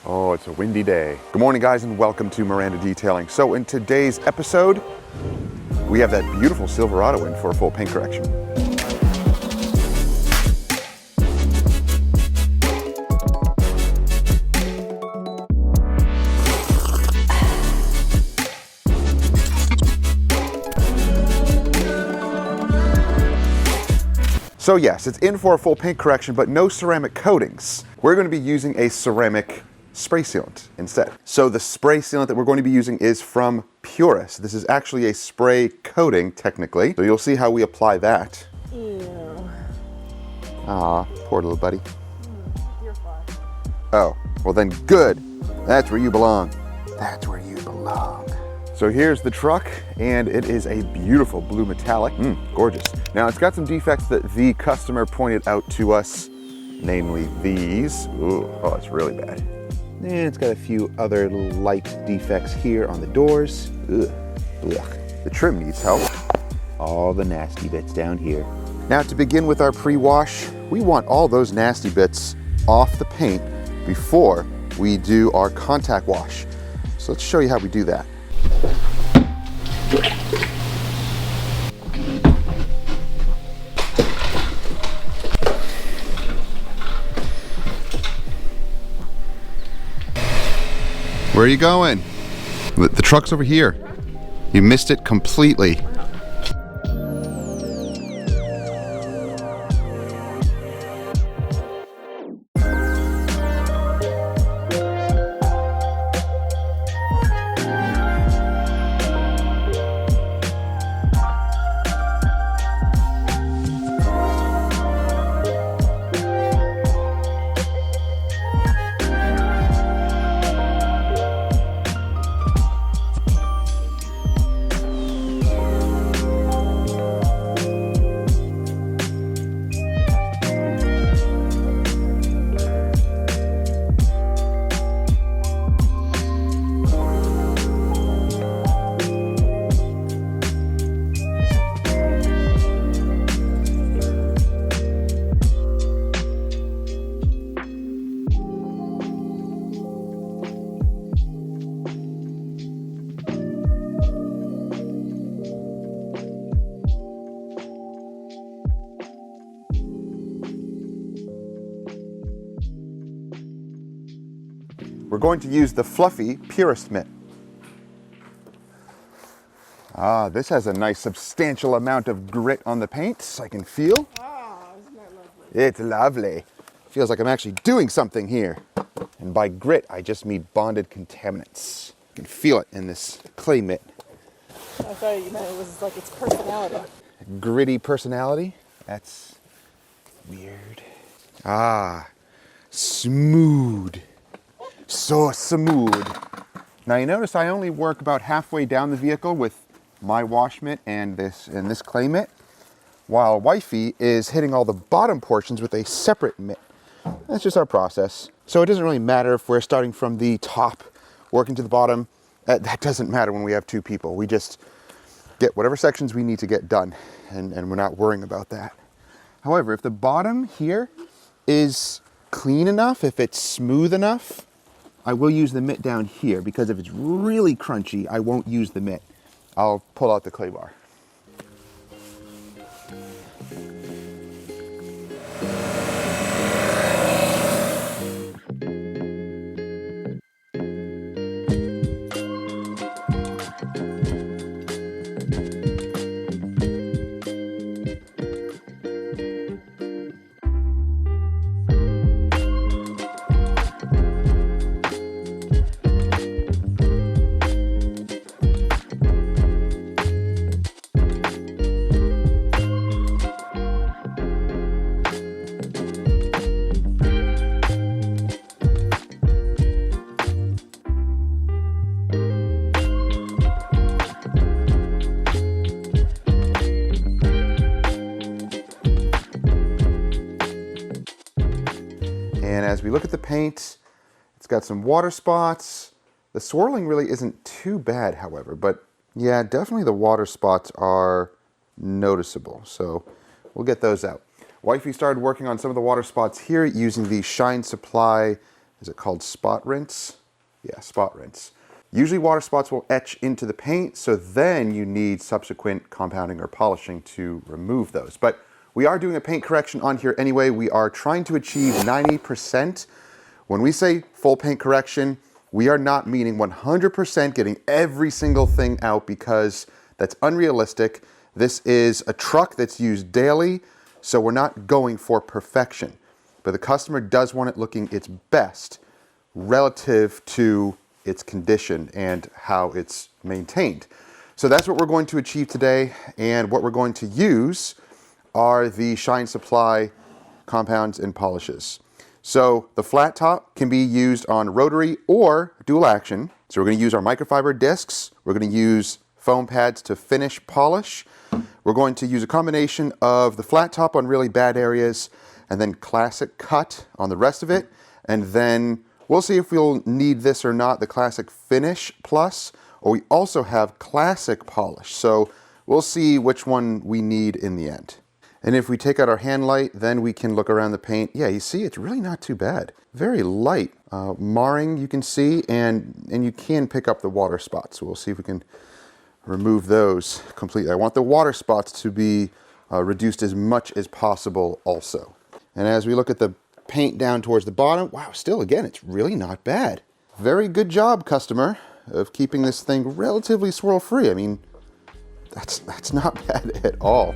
Oh, it's a windy day. Good morning, guys, and welcome to Miranda Detailing. So in today's episode, we have that beautiful Silverado in for a full paint correction. So yes, it's in for a full paint correction, but no ceramic coatings. We're going to be using a ceramic spray sealant instead. So the spray sealant that we're going to be using is from Purist. This is actually a spray coating, technically. So you'll see how we apply that. Ew. Aw, poor little buddy. You're fine. Oh, well then good. That's where you belong. That's where you belong. So here's the truck, and it is a beautiful blue metallic. Gorgeous. Now it's got some defects that the customer pointed out to us, namely these. Ooh, oh, it's really bad. And it's got a few other light defects here on the doors. Ugh. Ugh. The trim needs help. All the nasty bits down here. Now to begin with our pre-wash, we want all those nasty bits off the paint before we do our contact wash. So let's show you how we do that. Where are you going? The truck's over here. You missed it completely. We're going to use the fluffy Purist mitt. This has a nice substantial amount of grit on the paint, I can feel. Isn't that lovely? It's lovely. Feels like I'm actually doing something here. And by grit, I just mean bonded contaminants. You can feel it in this clay mitt. I thought you meant it was like its personality. Gritty personality? That's weird. Smooth. So smooth. Now you notice I only work about halfway down the vehicle with my wash mitt and this clay mitt, while wifey is hitting all the bottom portions with a separate mitt. That's just our process. So it doesn't really matter if we're starting from the top, working to the bottom. That doesn't matter when we have two people. We just get whatever sections we need to get done, and we're not worrying about that. However, if the bottom here is clean enough, if it's smooth enough, I will use the mitt down here, because if it's really crunchy, I won't use the mitt. I'll pull out the clay bar. And as we look at the paint, it's got some water spots. The swirling really isn't too bad, however, but yeah, definitely the water spots are noticeable. So we'll get those out. Wifey started working on some of the water spots here using the Shine Supply is it called spot rinse? Yeah, spot rinse. Usually water spots will etch into the paint, so then you need subsequent compounding or polishing to remove those. But we are doing a paint correction on here anyway. We are trying to achieve 90%. When we say full paint correction, we are not meaning 100% getting every single thing out, because that's unrealistic. This is a truck that's used daily, so we're not going for perfection. But the customer does want it looking its best relative to its condition and how it's maintained. So that's what we're going to achieve today, and what we're going to use are the Shine Supply compounds and polishes. So the flat top can be used on rotary or dual action. So we're going to use our microfiber discs. We're going to use foam pads to finish polish. We're going to use a combination of the flat top on really bad areas and then classic cut on the rest of it. And then we'll see if we'll need this or not, the classic finish plus, or we also have classic polish. So we'll see which one we need in the end. And if we take out our hand light, then we can look around the paint. Yeah, you see, it's really not too bad. Very light. Marring, you can see, and you can pick up the water spots. So we'll see if we can remove those completely. I want the water spots to be reduced as much as possible also. And as we look at the paint down towards the bottom, wow, still, again, it's really not bad. Very good job, customer, of keeping this thing relatively swirl-free. I mean, that's not bad at all.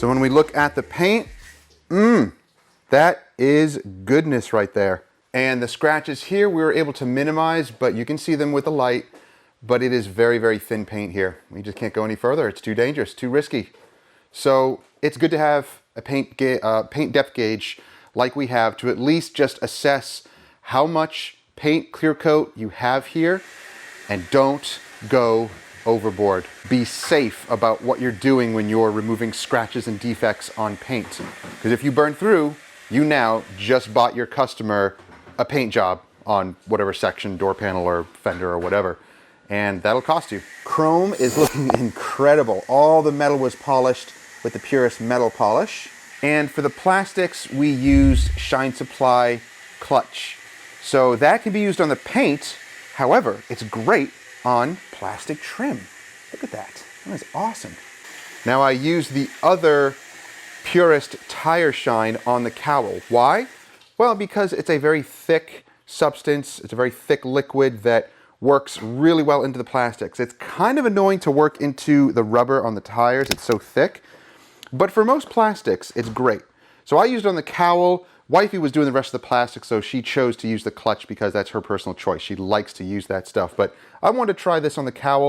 So when we look at the paint, that is goodness right there. And the scratches here we were able to minimize, but you can see them with the light, but it is very, very thin paint here. We just can't go any further. It's too dangerous, too risky. So it's good to have a paint depth gauge like we have to at least just assess how much paint clear coat you have here, and don't go overboard. Be safe about what you're doing when you're removing scratches and defects on paint. Because if you burn through, you now just bought your customer a paint job on whatever section, door panel or fender or whatever, and that'll cost you. Chrome is looking incredible. All the metal was polished with the purest metal polish. And for the plastics, we used Shine Supply Clutch. So that can be used on the paint. However, it's great on plastic trim. Look at that. That is awesome. Now I use the other purest tire shine on the cowl. Why? Well, because it's a very thick substance. It's a very thick liquid that works really well into the plastics. It's kind of annoying to work into the rubber on the tires. It's so thick. But for most plastics, it's great. So I used it on the cowl. Wifey was doing the rest of the plastic, so she chose to use the clutch because that's her personal choice. She likes to use that stuff. But I wanted to try this on the cowl.